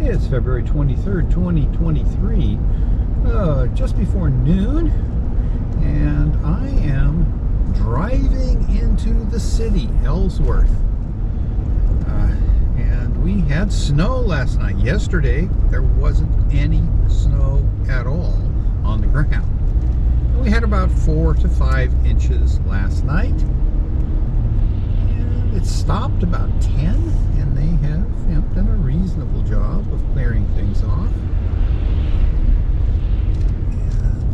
It's February 23rd, 2023, just before noon, and I am driving into the city, Ellsworth. And we had snow last night. Yesterday, there wasn't any snow at all on the ground. And we had about 4 to 5 inches last night. And it stopped about 10, and they have done a reasonable job of clearing things off.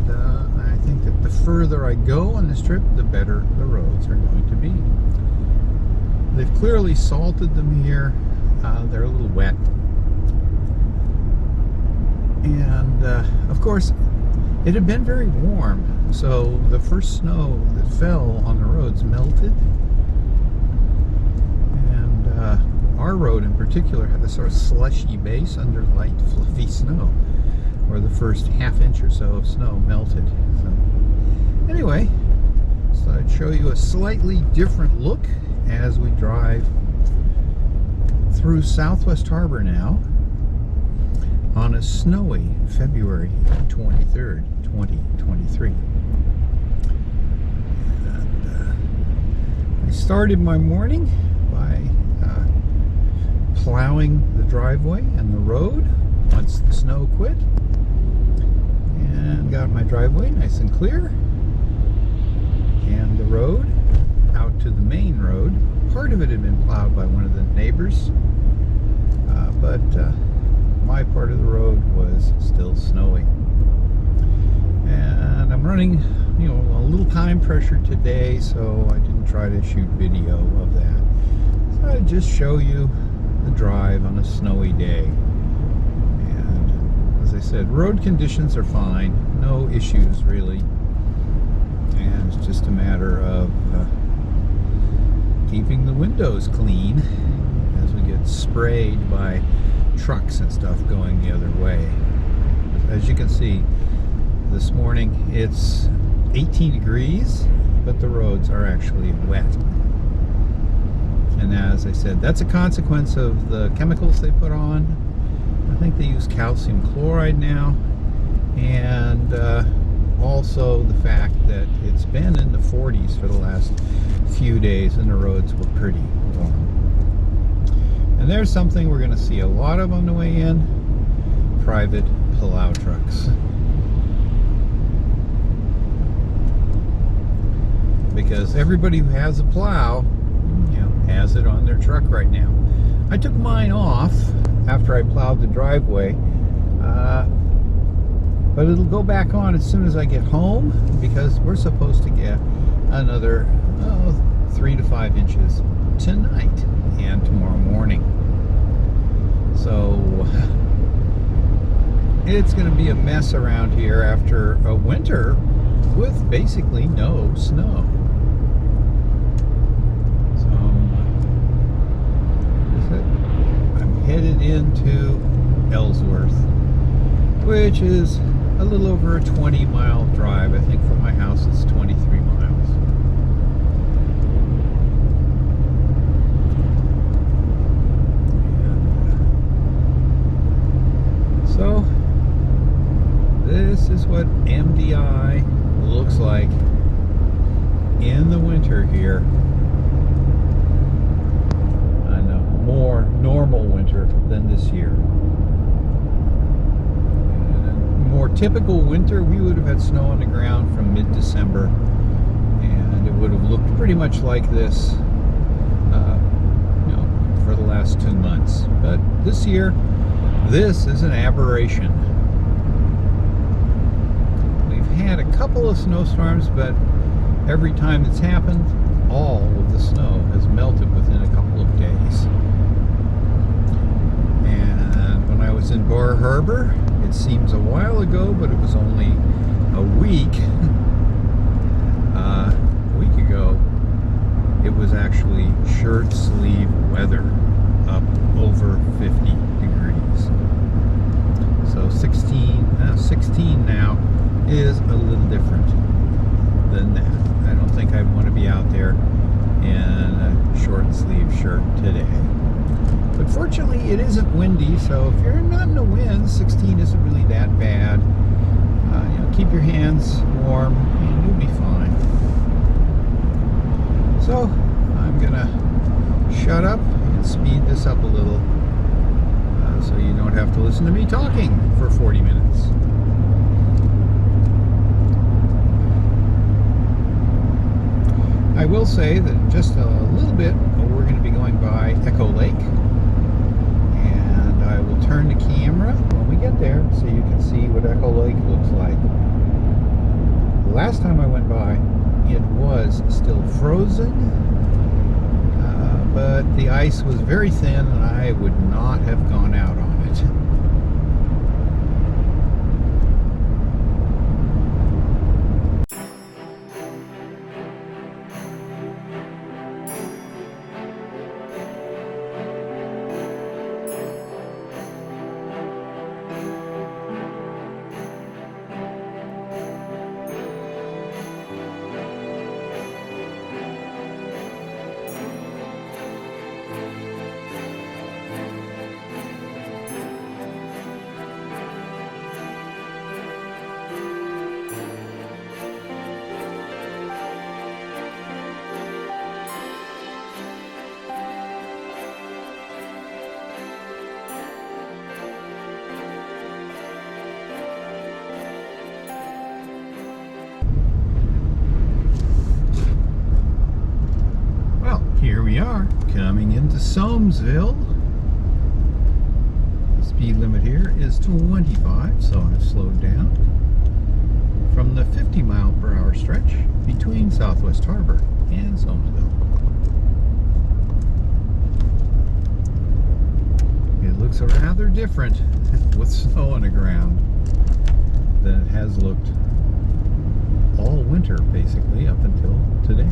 And I think that the further I go on this trip, the better the roads are going to be. They've clearly salted them here. They're a little wet. And of course, it had been very warm, so the first snow that fell on the roads melted. Our road in particular had a sort of slushy base under light, fluffy snow, where the first half inch or so of snow melted. So, anyway, so I'd show you a slightly different look as we drive through Southwest Harbor now on a snowy February 23rd, 2023. And I started my morning by plowing the driveway and the road once the snow quit, and got my driveway nice and clear, and the road out to the main road. Part of it had been plowed by one of the neighbors, but my part of the road was still snowy. And I'm running a little time pressure today, so I didn't try to shoot video of that. So I'd just show you the drive on a snowy day. And as I said, road conditions are fine, no issues really, and it's just a matter of keeping the windows clean as we get sprayed by trucks and stuff going the other way. As you can see, this morning it's 18 degrees, but the roads are actually wet. And as I said, that's a consequence of the chemicals they put on. I think they use calcium chloride now. And also the fact that it's been in the 40s for the last few days and the roads were pretty warm. And there's something we're going to see a lot of on the way in: private plow trucks. Because everybody who has a plow has it on their truck right now. I took mine off after I plowed the driveway, but it'll go back on as soon as I get home, because we're supposed to get another 3 to 5 inches tonight and tomorrow morning. So it's going to be a mess around here after a winter with basically no snow. Headed into Ellsworth, which is a little over a 20-mile drive. I think from my house it's 23 miles. And so this is what MDI looks like in the winter here. More normal winter than this year. In a more typical winter, we would have had snow on the ground from mid-December, and it would have looked pretty much like this for the last 2 months. But this year, this is an aberration. We've had a couple of snowstorms, but every time it's happened, all of the snow has melted within a couple of days. I was in Bar Harbor. It seems a while ago, but it was only a week. A week ago, it was actually shirt sleeve weather, up over 50 degrees. So 16 now is a little different than that. I don't think I'd want to be out there in a short sleeve shirt today. But Fortunately, it isn't windy, so if you're not in a wind, 16 isn't really that bad. Keep your hands warm and you'll be fine. So I'm gonna shut up and speed this up a little so you don't have to listen to me talking for 40 minutes. I will say that in just a little bit we're going to be going by Echo Lake, and I will turn the camera when we get there so you can see what Echo Lake looks like. The last time I went by, it was still frozen, but the ice was very thin and I would not have gone out on it. Here we are, coming into Soamesville. The speed limit here is 25, so I've slowed down from the 50-mile-per-hour stretch between Southwest Harbor and Soamesville. It looks rather different with snow on the ground than it has looked all winter, basically, up until today.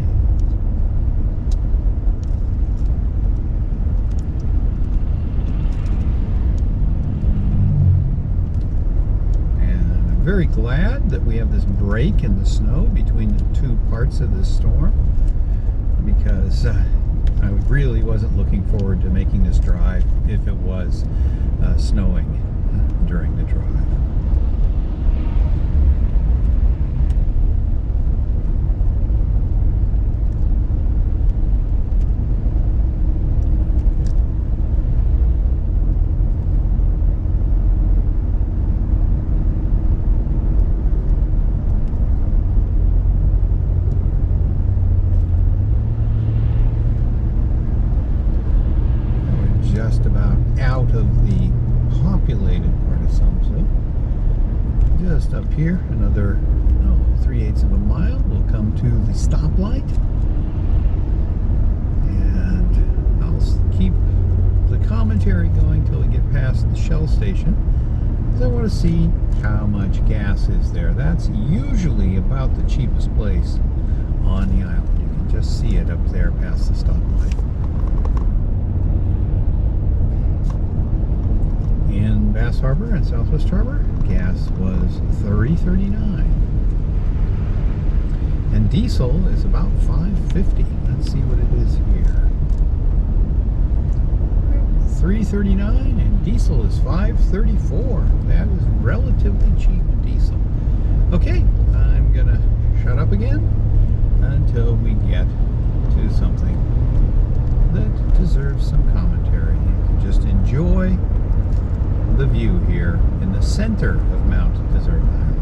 Very glad that we have this break in the snow between the two parts of this storm, because I really wasn't looking forward to making this drive if it was snowing during the drive. Just about out of the populated part of Soamesville. Just up here, another 3/8 of a mile, we'll come to the stoplight, and I'll keep the commentary going till we get past the Shell station, because I want to see how much gas is there. That's usually about the cheapest place on the island. You can just see it up there past the stoplight. In Bass Harbor and Southwest Harbor, gas was $3.39, and diesel is about $5.50. Let's see what it is here. $3.39 and diesel is $5.34. That is relatively cheap diesel. Okay, I'm gonna shut up again until we get to something that deserves some commentary. You can just enjoy the view here in the center of Mount Desert Island.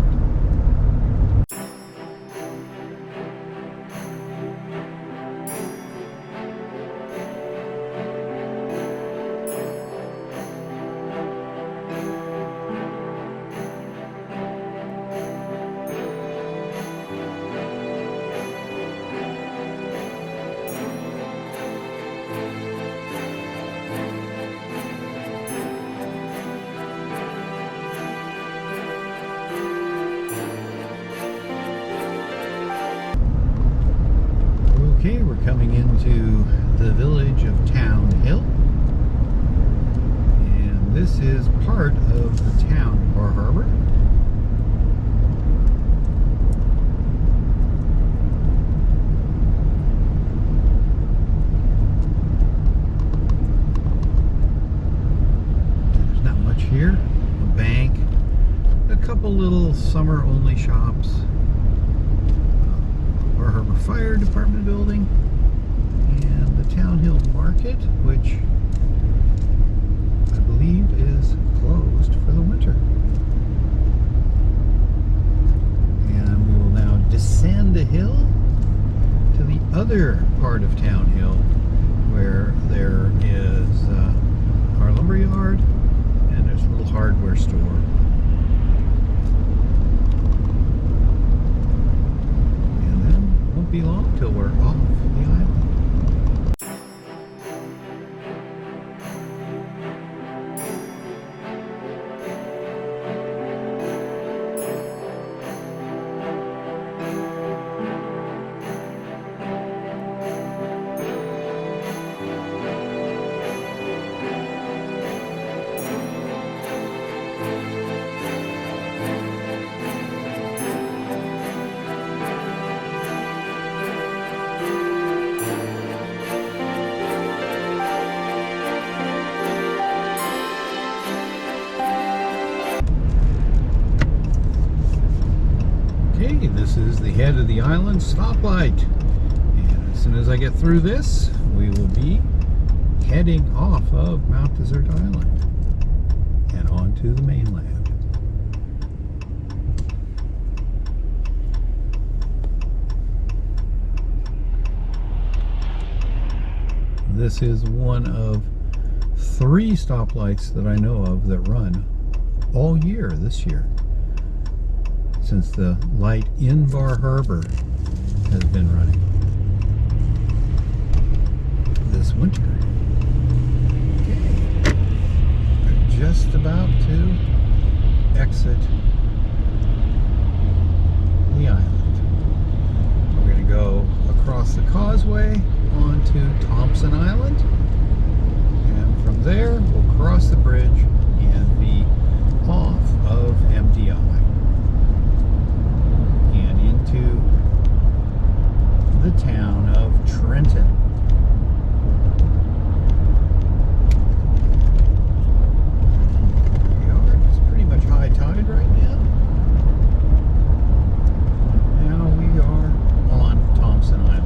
Okay, we're coming into the village of Town Hill, and this is part of the town of Bar Harbor. here, a bank, a couple little summer-only shops, Bar Harbor Fire Department building, and the Town Hill Market, which I believe is closed for the winter. And we will now descend a hill to the other part of Town Hill, where there is our lumber yard and there's a little hardware store. And then it won't be long till we're off the island. Okay, this is the head of the island stoplight, and as soon as I get through this, we will be heading off of Mount Desert Island and onto the mainland. This is one of 3 stoplights that I know of that run all year this year, since the light in Bar Harbor has been running this winter. Okay, we're just about to exit the island. We're going to go across the causeway onto Thompson Island, and from there we'll cross the bridge and be off of MDI to the town of Trenton. There we are. It's pretty much high tide right now. Now we are on Thompson Island.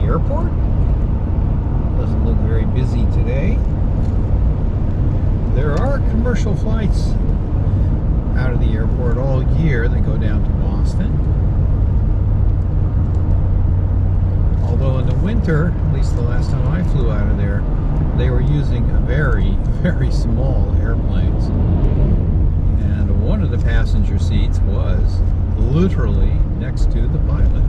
Airport. Doesn't look very busy today. There are commercial flights out of the airport all year that go down to Boston. Although in the winter, at least the last time I flew out of there, they were using a very, very small airplanes. And one of the passenger seats was literally next to the pilot.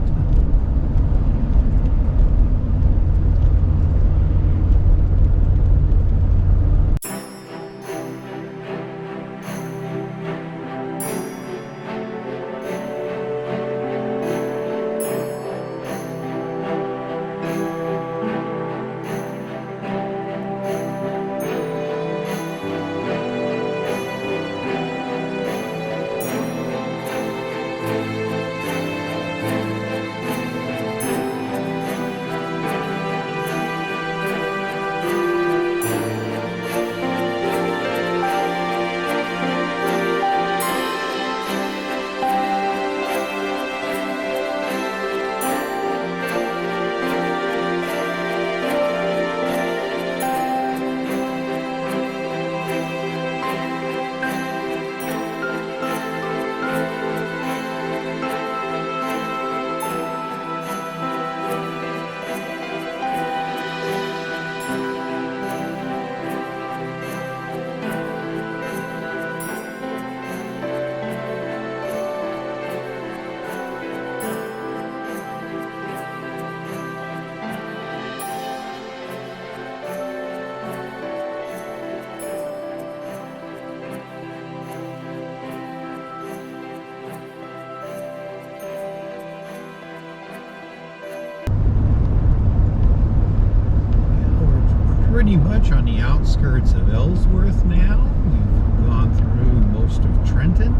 pretty much on the outskirts of Ellsworth now. We've gone through most of Trenton.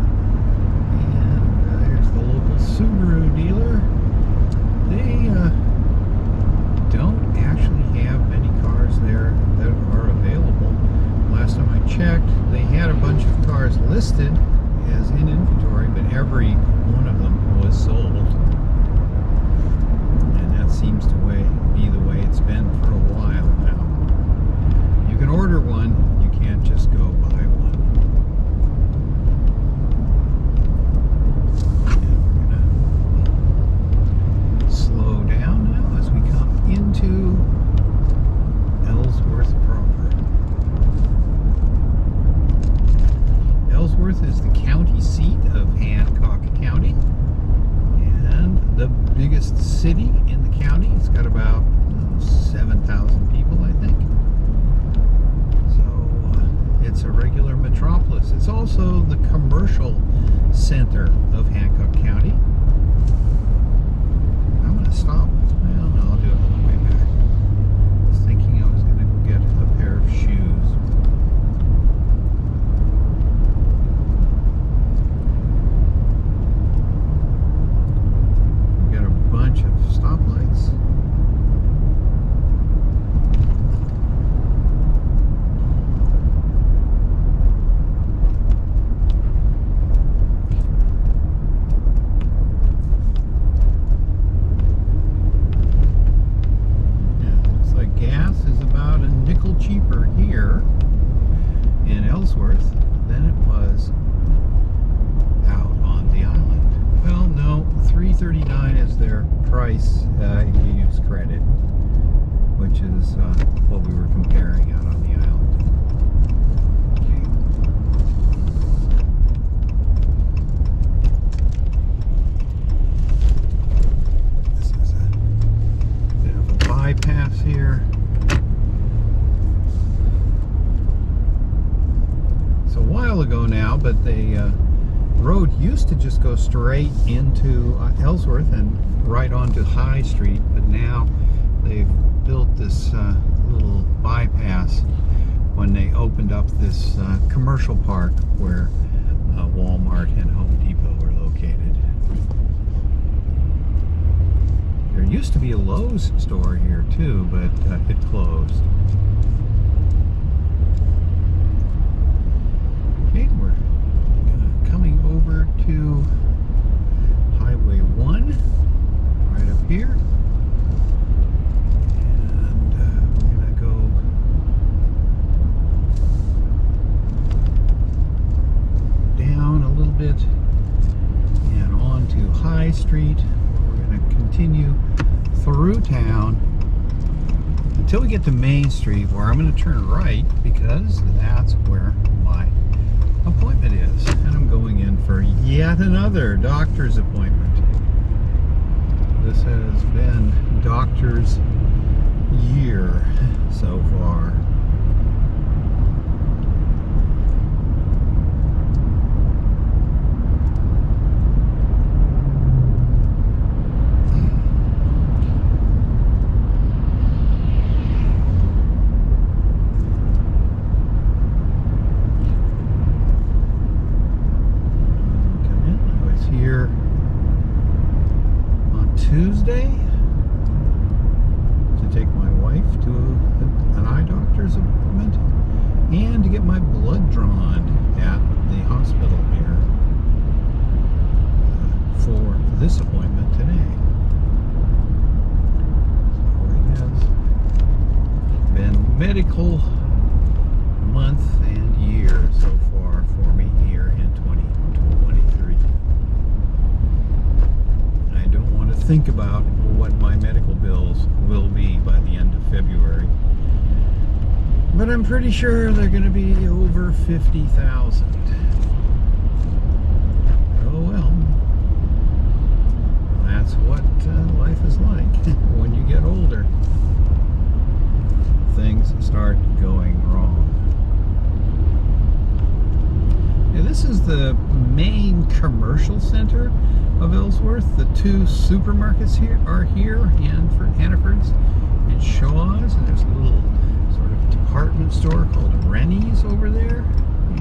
And there's the local Subaru dealer. They don't actually have many cars there that are available. Last time I checked, they had a bunch of cars listed as in inventory, but every one of them was sold. And that seems to be the way it's been for a while now. You can order one, you can't just go buy one. And we're gonna slow down now as we come into Ellsworth proper. Ellsworth is the county seat of Hancock County and the biggest city in the county. It's got about 7,000 people, I think. So it's a regular metropolis. It's also the commercial center of Hancock County. I'm going to stop. Well, no, I'll do it on the way back. I was thinking I was going to go get a pair of shoes. We got a bunch of stoplights. Cheaper here in Ellsworth than it was out on the island. Well, no, $3.39 is their price if you use credit, which is what we were comparing out on the island. This is a bit of a bypass here. A while ago now, but the road used to just go straight into Ellsworth and right onto High Street, but now they've built this little bypass when they opened up this commercial park where Walmart and Home Depot are located. There used to be a Lowe's store here too, but it closed. Okay, we're coming over to Highway 1 right up here, and we're going to go down a little bit and on to High Street. We're going to continue through town until we get to Main Street, where I'm going to turn right because that's where my appointment is, and I'm going in for yet another doctor's appointment. This has been doctor's year so far. Tuesday to take my wife to an eye doctor's appointment and to get my blood drawn at the hospital here for this appointment today. So it has been medical month and year so far for me here in 2023. Think about what my medical bills will be by the end of February, but I'm pretty sure they're going to be over $50,000. Oh well, that's what life is like when you get older. Things start going wrong. Yeah, this is the main commercial center of Ellsworth. The two supermarkets here are here, Hannaford's and Shaw's, and there's a little sort of department store called Rennie's over there.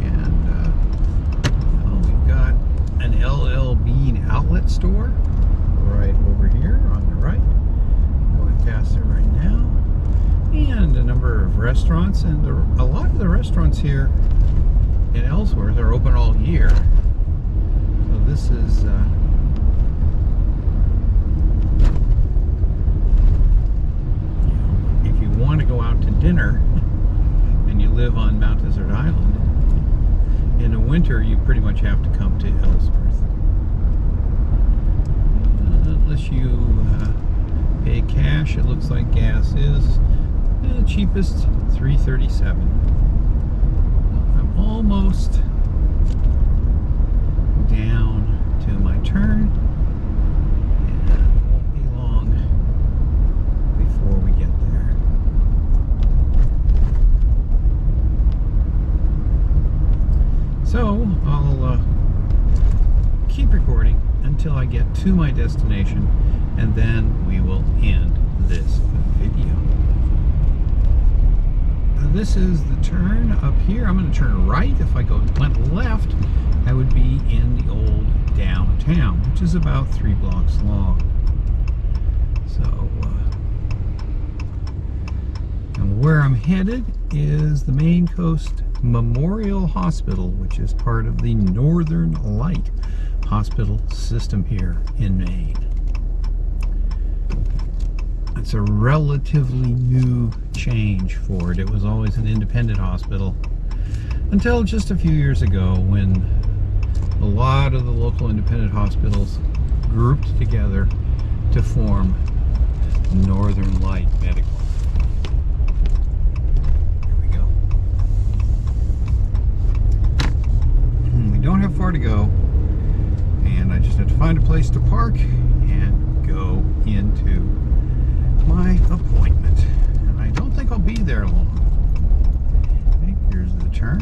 And we've got an LL Bean outlet store right over here on the right. Going past it right now. And a number of restaurants. And a lot of the restaurants here in Ellsworth are open all year. So this is if you want to go out to dinner and you live on Mount Desert Island, in the winter you pretty much have to come to Ellsworth. Unless you pay cash, it looks like gas is the cheapest, $3.37. I'm almost down to my turn, and it won't be long before we get there. So I'll keep recording until I get to my destination, and then we will end this video. This is the turn up here. I'm going to turn right. If I went left, I would be in the old downtown, which is about 3 blocks long. So, and where I'm headed is the Maine Coast Memorial Hospital, which is part of the Northern Light Hospital system here in Maine. It's a relatively new change for it. It was always an independent hospital until just a few years ago, when a lot of the local independent hospitals grouped together to form Northern Light Medical. Here we go. We don't have far to go, and I just have to find a place to park and go into my appointment. And I don't think I'll be there long. Okay, here's the turn.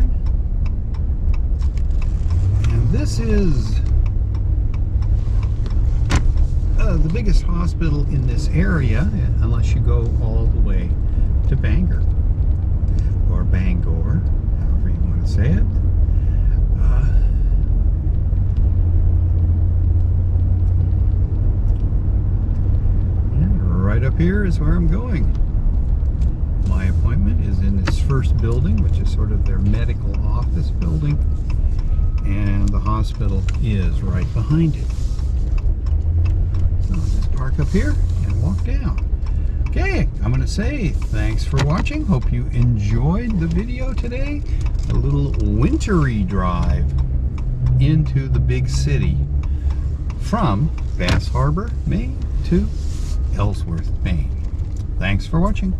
And this is the biggest hospital in this area, unless you go all the way to Bangor, or Bangor, however you want to say it. Right up here is where I'm going. My appointment is in this first building, which is sort of their medical office building, and the hospital is right behind it. So I'll just park up here and walk down. Okay, I'm going to say thanks for watching. Hope you enjoyed the video today. A little wintry drive into the big city from Bass Harbor, Maine to Ellsworth, Maine. Thanks for watching.